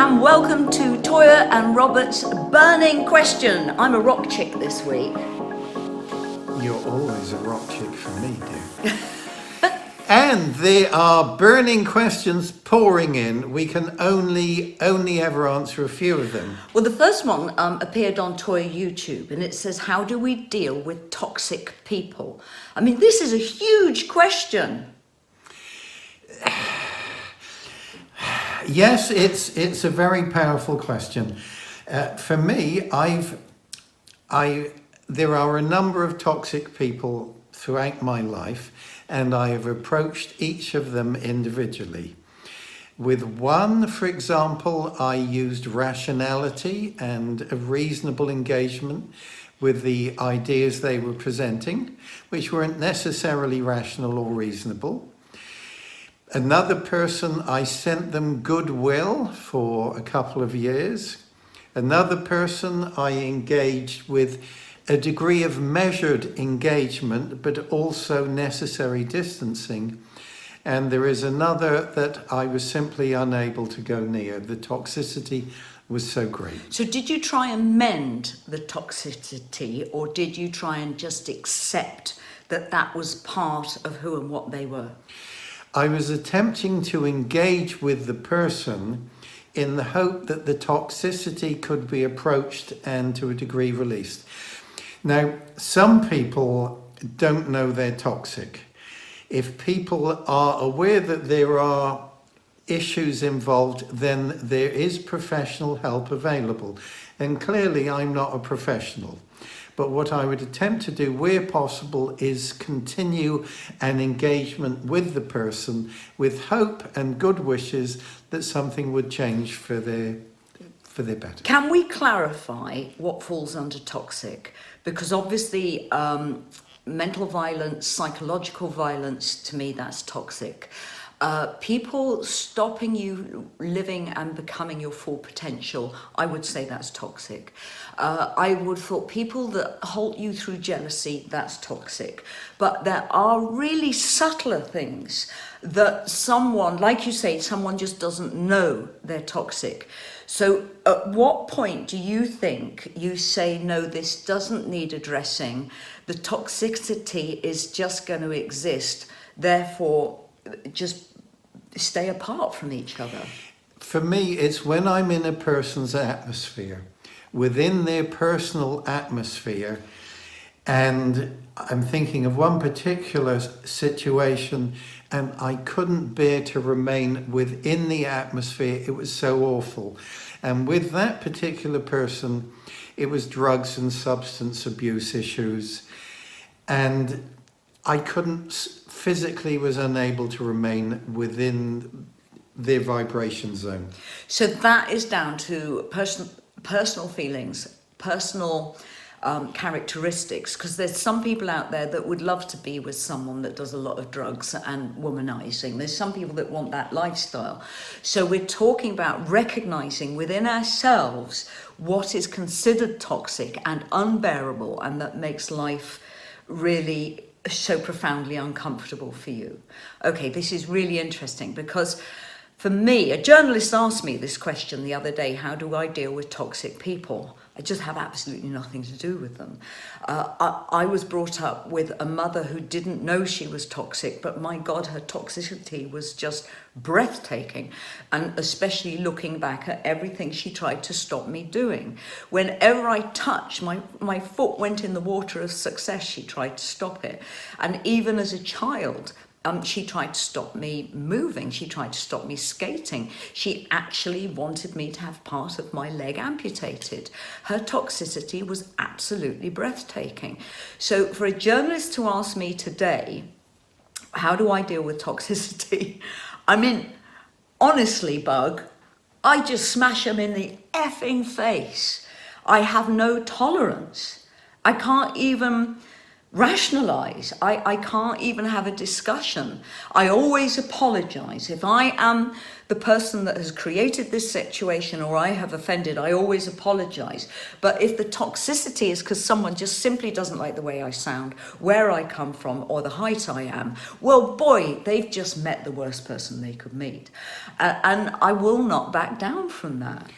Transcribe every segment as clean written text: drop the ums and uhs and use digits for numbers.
and welcome to Toyah and Robert's Burning Question. I'm a rock chick this week. You're always a rock chick for me, dear. And there are burning questions pouring in. We can only ever answer a few of them. Well, the first one appeared on Toyah YouTube, and it says, how do we deal with toxic people? I mean, this is a huge question. Yes, it's a very powerful question. For me, there are a number of toxic people throughout my life, and I have approached each of them individually. With one, for example, I used rationality and a reasonable engagement with the ideas they were presenting, which weren't necessarily rational or reasonable. Another person, I sent them goodwill for a couple of years. Another person, I engaged with a degree of measured engagement, but also necessary distancing. And there is another that I was simply unable to go near. The toxicity was so great. So did you try and mend the toxicity, or did you try and just accept that that was part of who and what they were? I was attempting to engage with the person in the hope that the toxicity could be approached and to a degree released. Now, some people don't know they're toxic. If people are aware that there are issues involved, then there is professional help available. And clearly, I'm not a professional. But what I would attempt to do, where possible, is continue an engagement with the person with hope and good wishes that something would change for their better. Can we clarify what falls under toxic? Because obviously mental violence, psychological violence, to me, that's toxic. People stopping you living and becoming your full potential, I would say that's toxic. I would thought people that halt you through jealousy, that's toxic. But there are really subtler things that someone, like you say, someone just doesn't know they're toxic. So at what point do you think you say, no, this doesn't need addressing, the toxicity is just going to exist, therefore just stay apart from each other? For me, it's when I'm in a person's atmosphere, within their personal atmosphere, and I'm thinking of one particular situation, and I couldn't bear to remain within the atmosphere. It was so awful. And with that particular person, it was drugs and substance abuse issues. And I couldn't, physically was unable to remain within their vibration zone. So that is down to personal feelings, personal characteristics, because there's some people out there that would love to be with someone that does a lot of drugs and womanizing. There's some people that want that lifestyle. So we're talking about recognizing within ourselves what is considered toxic and unbearable, and that makes life really so profoundly uncomfortable for you. Okay, this is really interesting, because for me, a journalist asked me this question the other day: how do I deal with toxic people? I just have absolutely nothing to do with them. I was brought up with a mother who didn't know she was toxic, but my God, her toxicity was just breathtaking. And especially looking back at everything she tried to stop me doing. Whenever I touched, my foot went in the water of success, she tried to stop it. And even as a child, she tried to stop me moving. She tried to stop me skating. She actually wanted me to have part of my leg amputated. Her toxicity was absolutely breathtaking. So for a journalist to ask me today, how do I deal with toxicity? I mean, honestly, Bug, I just smash them in the effing face. I have no tolerance. I can't even rationalize. I can't even have a discussion. I always apologize. If I am the person that has created this situation or I have offended, I always apologize. But if the toxicity is because someone just simply doesn't like the way I sound, where I come from, or the height I am, well, boy, they've just met the worst person they could meet. And I will not back down from that.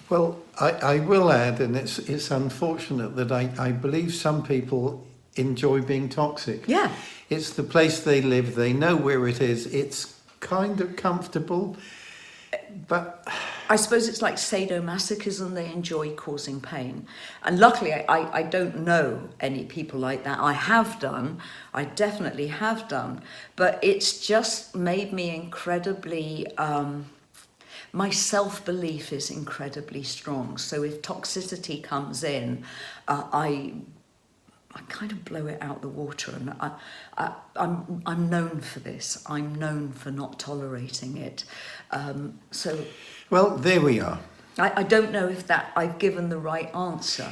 Well, I will add, and it's unfortunate that I believe some people enjoy being toxic. Yeah. It's the place they live, they know where it is, it's kind of comfortable, but I suppose it's like sadomasochism, they enjoy causing pain. And luckily, I don't know any people like that. I definitely have done, but it's just made me incredibly, my self-belief is incredibly strong. So if toxicity comes in, I kind of blow it out the water, and I'm known for this. I'm known for not tolerating it. well, there we are. I don't know if that I've given the right answer.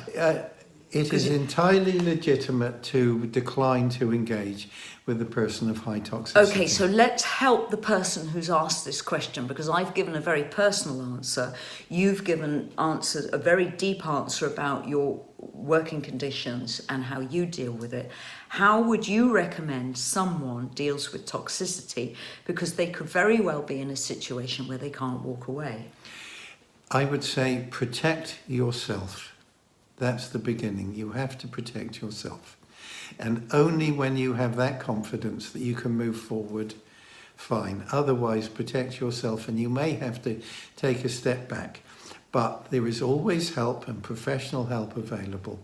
It is entirely legitimate to decline to engage with a person of high toxicity. Okay, so let's help the person who's asked this question, because I've given a very personal answer. You've given a very deep answer about your working conditions and how you deal with it. How would you recommend someone deals with toxicity? Because they could very well be in a situation where they can't walk away. I would say protect yourself. That's the beginning. You have to protect yourself. And only when you have that confidence that you can move forward, fine. Otherwise, protect yourself, and you may have to take a step back. But there is always help and professional help available.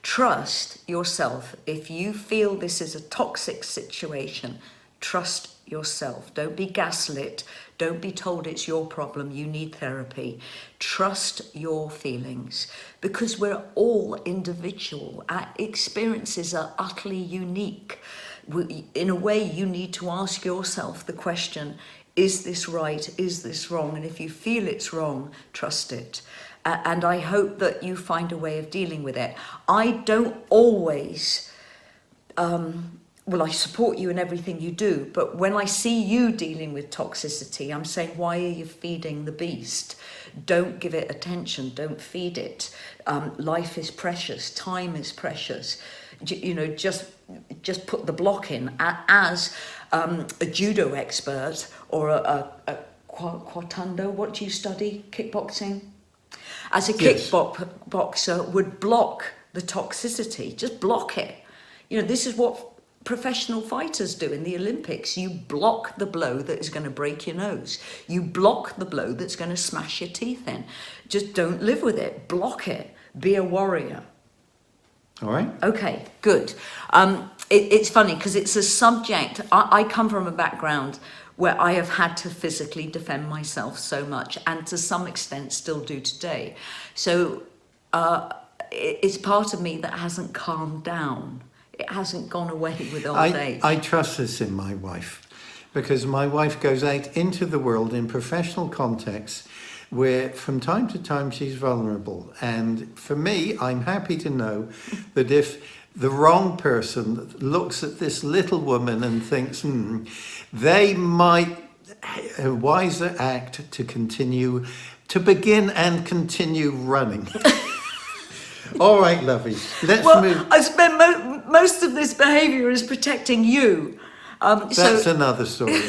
Trust yourself. If you feel this is a toxic situation, trust yourself. Don't be gaslit. Don't be told it's your problem, you need therapy. Trust your feelings, because we're all individual. Our experiences are utterly unique. In a way, you need to ask yourself the question, is this right? Is this wrong? And if you feel it's wrong, trust it. And I hope that you find a way of dealing with it. I don't always... I support you in everything you do, but when I see you dealing with toxicity, I'm saying, why are you feeding the beast? Don't give it attention, don't feed it. Life is precious, time is precious. Just put the block in. As a judo expert or a Kwatando, what do you study? Kickboxing? As a kickboxer would block the toxicity, just block it. This is what professional fighters do in the Olympics. You block the blow that is going to break your nose. You block the blow that's going to smash your teeth in. Just don't live with it. Block it. Be a warrior. All right. Okay, good. It's funny because it's a subject. I come from a background where I have had to physically defend myself so much, and to some extent still do today. So it's part of me that hasn't calmed down. It hasn't gone away with old age. I trust this in my wife, because my wife goes out into the world in professional contexts where from time to time she's vulnerable. And for me, I'm happy to know that if the wrong person looks at this little woman and thinks, they might a wiser act to begin and continue running. All right, lovey, let's move. I spend most of this behaviour is protecting you. That's another story.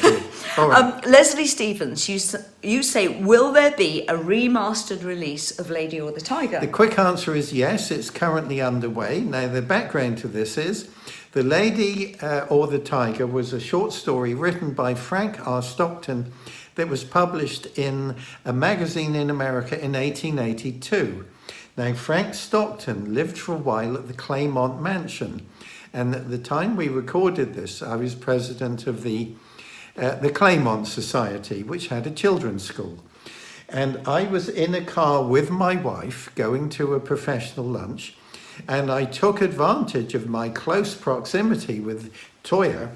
All right. Leslie Stevens, you say, will there be a remastered release of Lady or the Tiger? The quick answer is yes, it's currently underway. Now, the background to this is The Lady or the Tiger was a short story written by Frank R. Stockton that was published in a magazine in America in 1882. Now, Frank Stockton lived for a while at the Claymont Mansion, and at the time we recorded this, I was president of the Claymont Society, which had a children's school. And I was in a car with my wife going to a professional lunch, and I took advantage of my close proximity with Toyah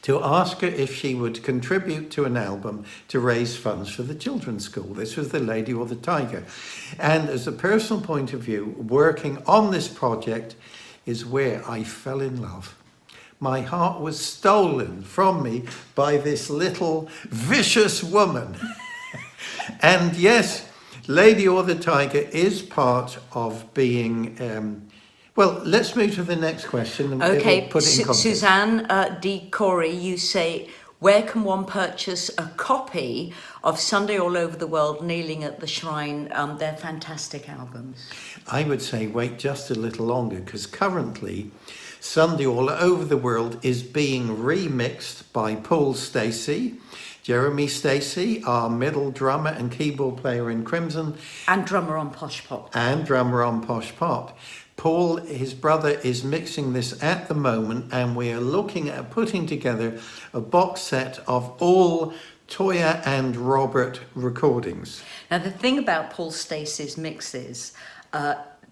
to ask her if she would contribute to an album to raise funds for the children's school. This was The Lady or the Tiger. And as a personal point of view, working on this project, is where I fell in love. My heart was stolen from me by this little vicious woman. And yes, Lady or the Tiger is part of being... well, let's move to the next question. And Okay, it'll put it in context. Suzanne D. Corey, you say, where can one purchase a copy of Sunday All Over the World, Kneeling at the Shrine? They're fantastic albums. I would say wait just a little longer, because currently Sunday All Over the World is being remixed by Paul Stacey, Jeremy Stacey, our middle drummer and keyboard player in Crimson. And drummer on Posh Pop. And drummer on Posh Pop. Paul, his brother, is mixing this at the moment, and we are looking at putting together a box set of all Toyah and Robert recordings. Now, the thing about Paul Stacey's mixes,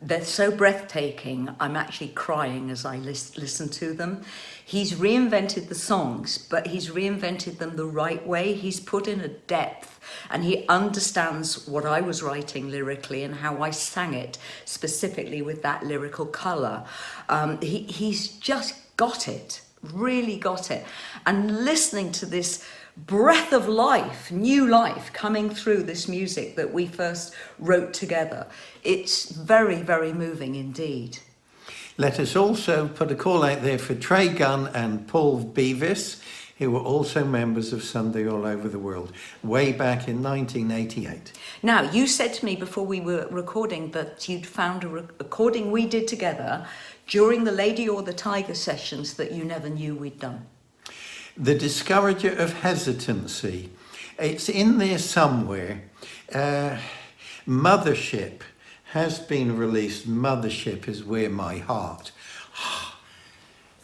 they're so breathtaking, I'm actually crying as I listen to them. He's reinvented the songs, but he's reinvented them the right way. He's put in a depth, and he understands what I was writing lyrically and how I sang it specifically with that lyrical colour. He's just got it, really got it. And listening to this breath of life, new life coming through this music that we first wrote together, it's very, very moving indeed. Let us also put a call out there for Trey Gunn and Paul Beavis, who were also members of Sunday All Over the World, way back in 1988. Now, you said to me before we were recording that you'd found a recording we did together during the Lady or the Tiger sessions that you never knew we'd done. The Discourager of Hesitancy. It's in there somewhere. Mothership has been released. Mothership is where my heart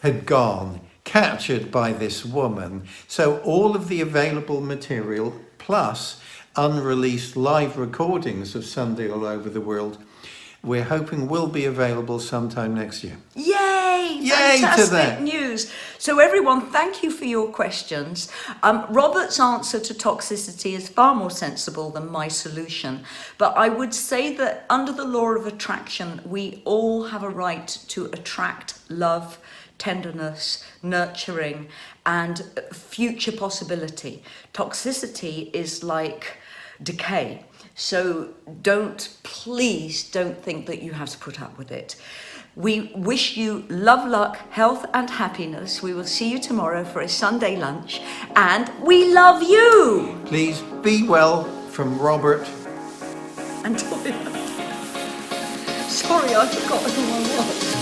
had gone, captured by this woman. So all of the available material, plus unreleased live recordings of Sunday All Over the World, we're hoping will be available sometime next year. Yay! Yay Fantastic to that. news. So everyone, thank you for your questions. Robert's answer to toxicity is far more sensible than my solution. But I would say that under the law of attraction, we all have a right to attract love, tenderness, nurturing, and future possibility. Toxicity is like decay. So please don't think that you have to put up with it. We wish you love, luck, health and happiness. We will see you tomorrow for a Sunday lunch, and we love you. Please be well from Robert And Toyah. Sorry, I forgot who I was.